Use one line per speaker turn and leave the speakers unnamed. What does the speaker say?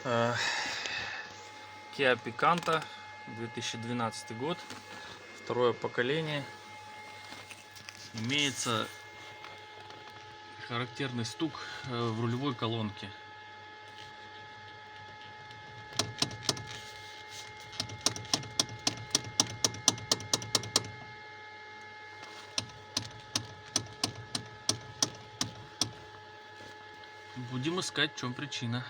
Kia Picanto, 2012 год, второе поколение. Имеется характерный стук в рулевой колонке. Будем искать, в чем причина.